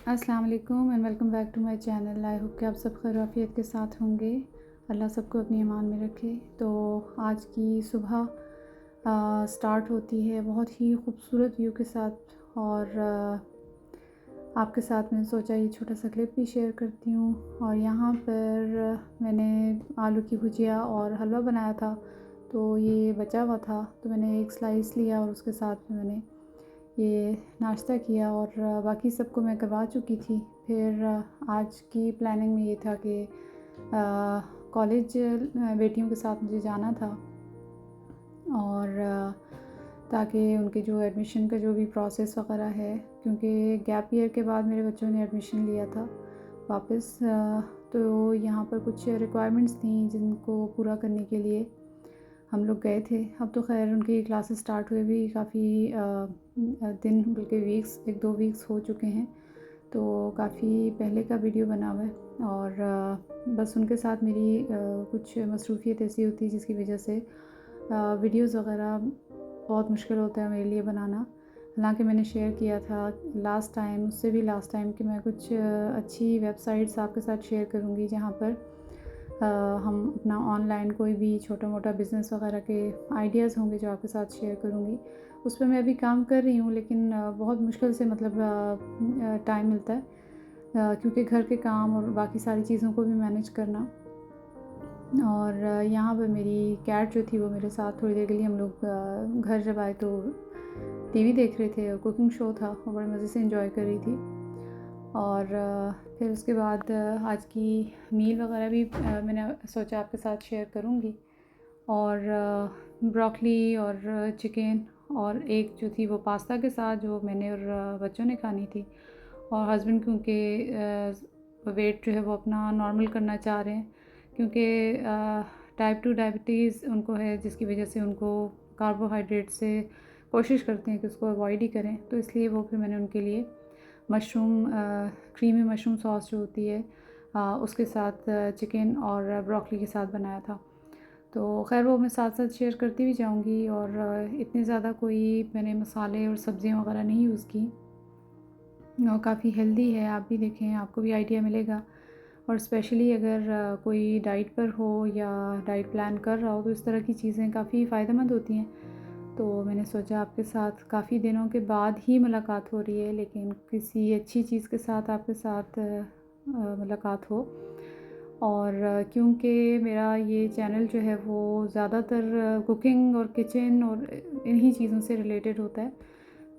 अस्सलाम वालेकुम and welcome back to my channel. I hope कि आप सब खैर आफियत के साथ होंगे। अल्लाह सबको अपनी ईमान में रखे। तो आज की सुबह स्टार्ट होती है बहुत ही खूबसूरत व्यू के साथ और आपके साथ मैंने सोचा ये छोटा सा क्लिप भी शेयर करती हूँ। और यहाँ पर मैंने आलू की भुजिया और हलवा बनाया था, तो ये बचा हुआ था तो मैंने एक स्लाइस लिया और उसके साथ में मैंने ये नाश्ता किया और बाकी सबको मैं करवा चुकी थी। फिर आज की प्लानिंग में ये था कि कॉलेज बेटियों के साथ मुझे जाना था और ताकि उनके जो एडमिशन का जो भी प्रोसेस वगैरह है, क्योंकि गैप ईयर के बाद मेरे बच्चों ने एडमिशन लिया था वापस, तो यहाँ पर कुछ रिक्वायरमेंट्स थी जिनको पूरा करने के लिए हम लोग गए थे। अब तो खैर उनकी क्लासेस स्टार्ट हुए भी काफ़ी दिन बल्कि वीक्स 1-2 वीक्स हो चुके हैं, तो काफ़ी पहले का वीडियो बना हुआ है। और बस उनके साथ मेरी कुछ मसरूफ़ियत ऐसी होती है जिसकी वजह से वीडियोस वगैरह बहुत मुश्किल होता है मेरे लिए बनाना। हालांकि मैंने शेयर किया था लास्ट टाइम, उससे भी लास्ट टाइम, कि मैं कुछ अच्छी वेबसाइट्स आपके साथ शेयर करूँगी जहाँ पर हम अपना ऑनलाइन कोई भी छोटा मोटा बिज़नेस वगैरह के आइडियाज़ होंगे जो आपके साथ शेयर करूँगी। उस पर मैं अभी काम कर रही हूँ, लेकिन बहुत मुश्किल से मतलब टाइम मिलता है क्योंकि घर के काम और बाकी सारी चीज़ों को भी मैनेज करना। और यहाँ पर मेरी कैट जो थी वो मेरे साथ थोड़ी देर के लिए, हम लोग घर जब आए तो टीवी देख रहे थे और कुकिंग शो था और बड़े मज़े से एंजॉय कर रही थी। और फिर उसके बाद आज की मील वगैरह भी मैंने सोचा आपके साथ शेयर करूँगी। और ब्रोकली और चिकन और एक जो थी वो पास्ता के साथ जो मैंने और बच्चों ने खानी थी। और हस्बैंड क्योंकि वेट जो है वो अपना नॉर्मल करना चाह रहे हैं, क्योंकि टाइप 2 डायबिटीज़ उनको है, जिसकी वजह से उनको कार्बोहाइड्रेट से कोशिश करते हैं कि उसको अवॉइड ही करें। तो इसलिए वो फिर मैंने उनके लिए मशरूम क्रीमी मशरूम सॉस जो होती है उसके साथ चिकन और ब्रोकली के साथ बनाया था। तो खैर वो मैं साथ साथ शेयर करती भी जाऊंगी। और इतने ज़्यादा कोई मैंने मसाले और सब्ज़ियां वगैरह नहीं यूज़ की और काफ़ी हेल्दी है। आप भी देखें, आपको भी आइडिया मिलेगा। और स्पेशली अगर कोई डाइट पर हो या डाइट प्लान कर रहा हो तो इस तरह की चीज़ें काफ़ी फ़ायदेमंद होती हैं। तो मैंने सोचा आपके साथ काफ़ी दिनों के बाद ही मुलाकात हो रही है, लेकिन किसी अच्छी चीज़ के साथ आपके साथ मुलाकात हो। और क्योंकि मेरा ये चैनल जो है वो ज़्यादातर कुकिंग और किचन और इन्हीं चीज़ों से रिलेटेड होता है,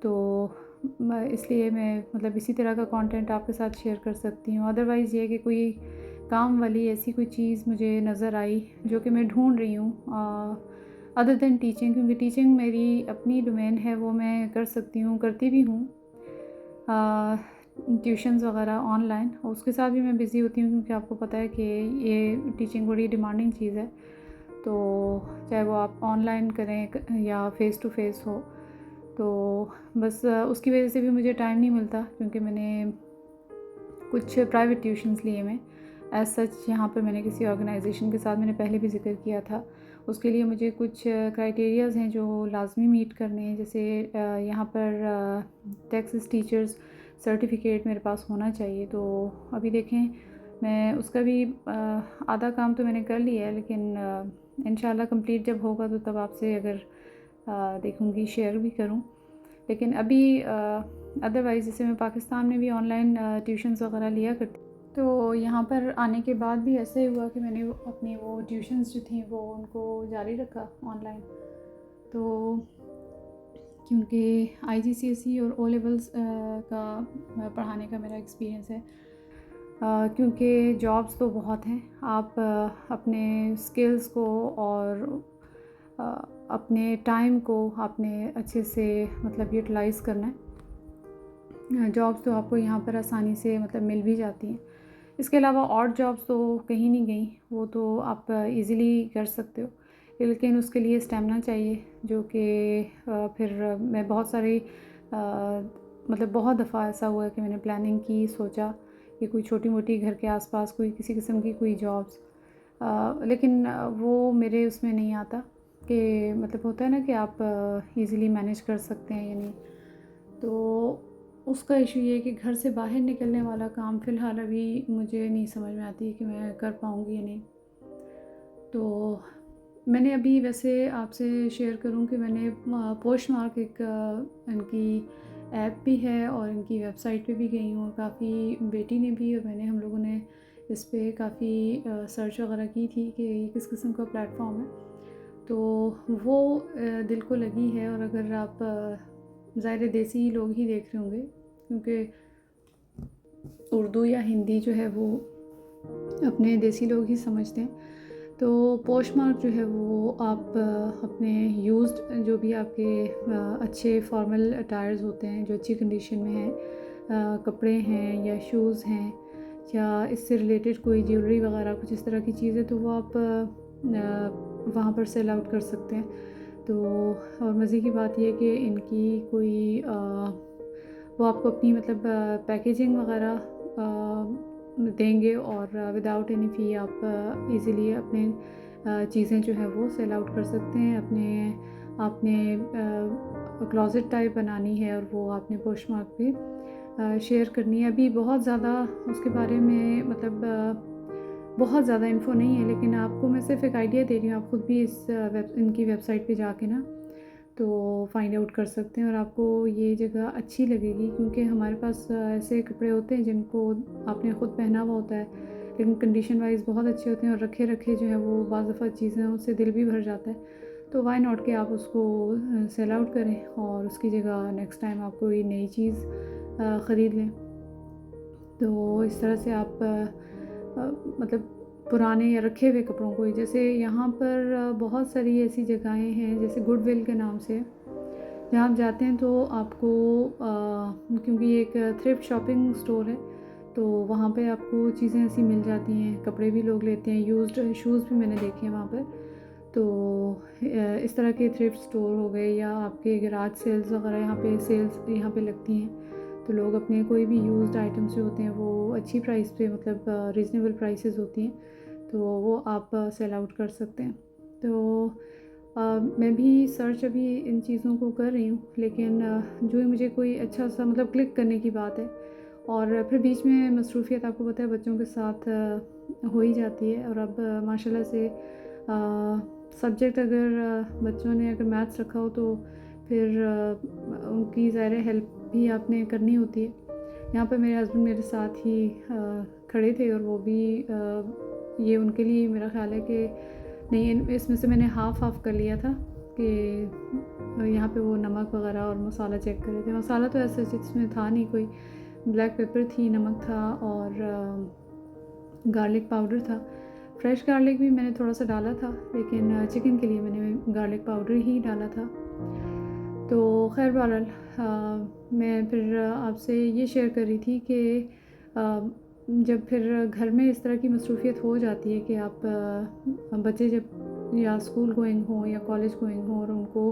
तो इसलिए मैं मतलब इसी तरह का कंटेंट आपके साथ शेयर कर सकती हूँ। अदरवाइज़ ये कि कोई काम वाली ऐसी कोई चीज़ मुझे नज़र आई जो कि मैं ढूंढ रही हूँ अदर देन टीचिंग, क्योंकि टीचिंग मेरी अपनी डोमेन है, वो मैं कर सकती हूँ, करती भी हूँ ट्यूशन्स वगैरह ऑनलाइन। और उसके साथ भी मैं बिज़ी होती हूँ क्योंकि आपको पता है कि ये टीचिंग बड़ी डिमांडिंग चीज़ है। तो चाहे वो आप ऑनलाइन करें या फ़ेस टू फेस हो, तो बस उसकी वजह से भी मुझे टाइम नहीं मिलता, क्योंकि मैंने कुछ प्राइवेट ट्यूशन्स लिए मैं एज़ सच। यहाँ पर मैंने किसी ऑर्गेनाइजेशन के साथ मैंने पहले भी ज़िक्र किया था, उसके लिए मुझे कुछ क्राइटेरियाज़ हैं जो लाजमी मीट करने हैं। जैसे यहाँ पर टेक्सास टीचर्स सर्टिफिकेट मेरे पास होना चाहिए। तो अभी देखें, मैं उसका भी आधा काम तो मैंने कर लिया है, लेकिन इंशाल्लाह कंप्लीट जब होगा तो तब आपसे अगर देखूँगी शेयर भी करूँ। लेकिन अभी अदरवाइज़ जैसे मैं पाकिस्तान में भी ऑनलाइन ट्यूशन्स वगैरह लिया करती, तो यहाँ पर आने के बाद भी ऐसे ही हुआ कि मैंने अपनी वो ट्यूशन्स जो थी वो उनको जारी रखा ऑनलाइन। तो क्योंकि IGCSE और ओ लेवल्स का पढ़ाने का मेरा एक्सपीरियंस है, क्योंकि जॉब्स तो बहुत हैं, आप अपने स्किल्स को और अपने टाइम को आपने अच्छे से मतलब यूटिलाइज़ करना है। जॉब्स तो आपको यहाँ पर आसानी से मतलब मिल भी जाती हैं। इसके अलावा और जॉब्स तो कहीं नहीं गई, वो तो आप इजीली कर सकते हो, लेकिन उसके लिए स्टेमिना चाहिए, जो कि फिर मैं बहुत सारी मतलब बहुत दफ़ा ऐसा हुआ है कि मैंने प्लानिंग की, सोचा कि कोई छोटी मोटी घर के आसपास कोई किसी किस्म की कोई जॉब्स, लेकिन वो मेरे उसमें नहीं आता कि मतलब होता है ना कि आप इजीली मैनेज कर सकते हैं या नहीं। तो उसका इशू ये है कि घर से बाहर निकलने वाला काम फ़िलहाल अभी मुझे नहीं समझ में आती है कि मैं कर पाऊँगी या नहीं। तो मैंने अभी वैसे आपसे शेयर करूँ कि मैंने पोस्टमार्क एक इनकी ऐप भी है और इनकी वेबसाइट पे भी गई हूँ, और काफ़ी बेटी ने भी और मैंने हम लोगों ने इस पे काफ़ी सर्च वगैरह की थी कि ये किस किस्म का प्लेटफॉर्म है। तो वो दिल को लगी है, और अगर आप ज़ाहिर देसी लोग ही देख रहे होंगे, क्योंकि उर्दू या हिंदी जो है वो अपने देसी लोग ही समझते हैं। तो पोस्टमार्क जो है वो आप अपने यूज़्ड जो भी आपके अच्छे फॉर्मल अटायर्स होते हैं जो अच्छी कंडीशन में हैं, कपड़े हैं या शूज़ हैं या इससे रिलेटेड कोई ज्वेलरी वगैरह कुछ इस तरह की चीज़ें, तो वो आप वहाँ पर सेल आउट कर सकते हैं। तो और मज़े की बात ये है कि इनकी कोई वो आपको अपनी मतलब पैकेजिंग वगैरह देंगे, और विदाउट एनी फ़ी आप इजीली अपने चीज़ें जो है वो सेल आउट कर सकते हैं। आपने क्लोज़ेट टाइप बनानी है और वो आपने पोस्टमार्क पे शेयर करनी है। अभी बहुत ज़्यादा उसके बारे में मतलब बहुत ज़्यादा इन्फो नहीं है, लेकिन आपको मैं सिर्फ एक आइडिया दे रही हूँ। आप खुद भी इनकी वेबसाइट पे जाके ना तो फाइंड आउट कर सकते हैं, और आपको ये जगह अच्छी लगेगी, क्योंकि हमारे पास ऐसे कपड़े होते हैं जिनको आपने ख़ुद पहना हुआ होता है, लेकिन कंडीशन वाइज बहुत अच्छे होते हैं, और रखे रखे जो है वो बाज़ दफ़ा चीज़ें उससे दिल भी भर जाता है। तो वाई नॉट कि आप उसको सेल आउट करें और उसकी जगह नेक्स्ट टाइम आप कोई नई चीज़ ख़रीद लें। तो इस तरह से आप मतलब पुराने या रखे हुए कपड़ों को, जैसे यहाँ पर बहुत सारी ऐसी जगहें हैं जैसे गुडविल के नाम से, जहाँ आप जाते हैं तो आपको क्योंकि ये एक थ्रिफ्ट शॉपिंग स्टोर है, तो वहाँ पे आपको चीज़ें ऐसी मिल जाती हैं, कपड़े भी लोग लेते हैं, यूज्ड शूज़ भी मैंने देखे हैं वहाँ पर। तो इस तरह के थ्रिफ्ट स्टोर हो गए, या आपके गैराज सेल्स वगैरह सेल्स यहाँ पे लगती हैं, तो लोग अपने कोई भी यूज्ड आइटम्स जो होते हैं वो अच्छी प्राइस पे मतलब रीज़नेबल प्राइसेस होती हैं, तो वो आप सेल आउट कर सकते हैं। तो मैं भी सर्च अभी इन चीज़ों को कर रही हूँ, लेकिन जो ही मुझे कोई अच्छा सा मतलब क्लिक करने की बात है, और फिर बीच में मसरूफ़ियत आपको पता है बच्चों के साथ हो ही जाती है। और अब माशाल्लाह से सब्जेक्ट अगर बच्चों ने अगर मैथ्स रखा हो तो फिर उनकी ज़ाहिर हेल्प भी आपने करनी होती है। यहाँ पे मेरे हस्बैंड मेरे साथ ही खड़े थे, और वो भी ये उनके लिए मेरा ख़्याल है कि नहीं, इसमें से मैंने हाफ़ कर लिया था कि यहाँ पे वो नमक वगैरह और मसाला चेक कर रहे थे। मसाला तो ऐसा इसमें था नहीं कोई, ब्लैक पेपर थी, नमक था और गार्लिक पाउडर था। फ्रेश गार्लिक भी मैंने थोड़ा सा डाला था, लेकिन चिकन के लिए मैंने गार्लिक पाउडर ही डाला था। तो खैर बहरहाल मैं फिर आपसे ये शेयर कर रही थी कि जब फिर घर में इस तरह की मसरूफ़ियत हो जाती है कि आप बच्चे जब या स्कूल गोइंग हों या कॉलेज गोइंग हों, और उनको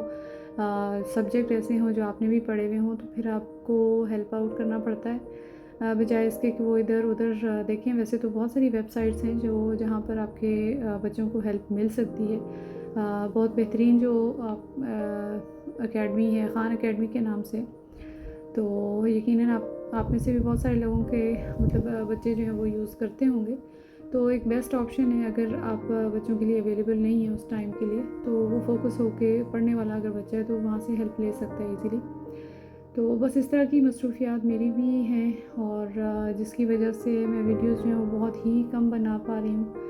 सब्जेक्ट ऐसे हों जो आपने भी पढ़े हुए हों, तो फिर आपको हेल्प आउट करना पड़ता है बजाय इसके कि वो इधर उधर देखें। वैसे तो बहुत सारी वेबसाइट्स हैं जहाँ पर आपके बच्चों को हेल्प मिल सकती है। बहुत बेहतरीन जो अकेडमी है, ख़ान अकेडमी के नाम से, तो यकीनन आप में से भी बहुत सारे लोगों के मतलब बच्चे जो हैं वो यूज़ करते होंगे। तो एक बेस्ट ऑप्शन है, अगर आप बच्चों के लिए अवेलेबल नहीं है उस टाइम के लिए, तो वो फोकस होके पढ़ने वाला अगर बच्चा है तो वहाँ से हेल्प ले सकता है ईज़िली। तो बस इस तरह की मसरूफ़ियात मेरी भी हैं, और जिसकी वजह से मैं वीडियोज़ जो हैं वो बहुत ही कम बना पा रही हूँ।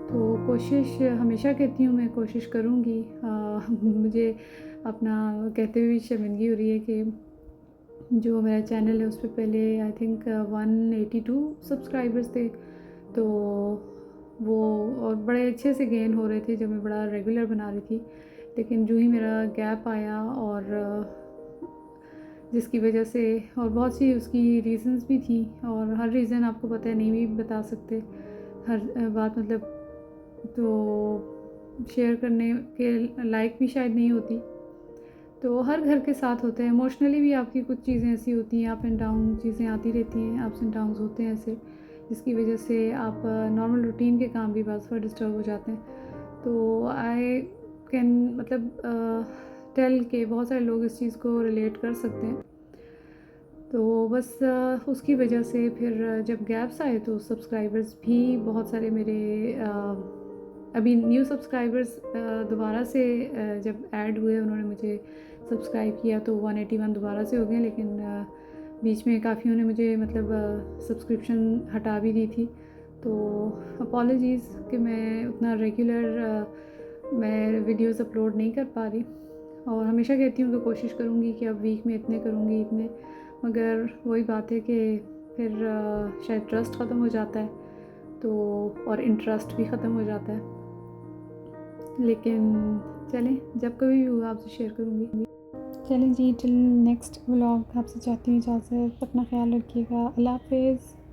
तो कोशिश हमेशा कहती हूँ, मैं कोशिश करूँगी। मुझे अपना कहते हुए भी शर्मिंदगी हो रही है कि जो मेरा चैनल है उस पे पहले आई थिंक 182 सब्सक्राइबर्स थे, तो वो और बड़े अच्छे से गेन हो रहे थे जब मैं बड़ा रेगुलर बना रही थी। लेकिन जो ही मेरा गैप आया, और जिसकी वजह से और बहुत सी उसकी रीज़न्स भी थी, और हर रीज़न आपको पता है नहीं भी बता सकते हर बात, मतलब तो शेयर करने के लायक भी शायद नहीं होती। तो हर घर के साथ होता है, इमोशनली भी आपकी कुछ चीज़ें ऐसी होती हैं, अप एंड डाउन चीज़ें आती रहती हैं, अप्स एंड डाउन्स होते हैं ऐसे, जिसकी वजह से आप नॉर्मल रूटीन के काम भी बाज़ दफ़ा डिस्टर्ब हो जाते हैं। तो आई कैन मतलब टेल के बहुत सारे लोग इस चीज़ को रिलेट कर सकते हैं। तो बस उसकी वजह से फिर जब गैप्स आए तो सब्सक्राइबर्स भी बहुत सारे मेरे अभी न्यू सब्सक्राइबर्स दोबारा से जब ऐड हुए, उन्होंने मुझे सब्सक्राइब किया तो 181 दोबारा से हो गए, लेकिन बीच में काफ़ियों ने मुझे मतलब सब्सक्रिप्शन हटा भी दी थी। तो अपॉलॉजीज़ कि मैं उतना रेगुलर मैं वीडियोस अपलोड नहीं कर पा रही, और हमेशा कहती हूँ कि कोशिश करूँगी कि अब वीक में इतने करूँगी इतने, मगर वही बात है कि फिर शायद ट्रस्ट ख़त्म हो जाता है तो, और इंटरेस्ट भी ख़त्म हो जाता है। लेकिन चलें, जब कभी भी हुआ आपसे शेयर करूँगी। चलें जी, टिल नेक्स्ट व्लॉग आपसे चाहती हूँ इजाज़त। अपना ख्याल रखिएगा। अल्लाह हाफ़िज़।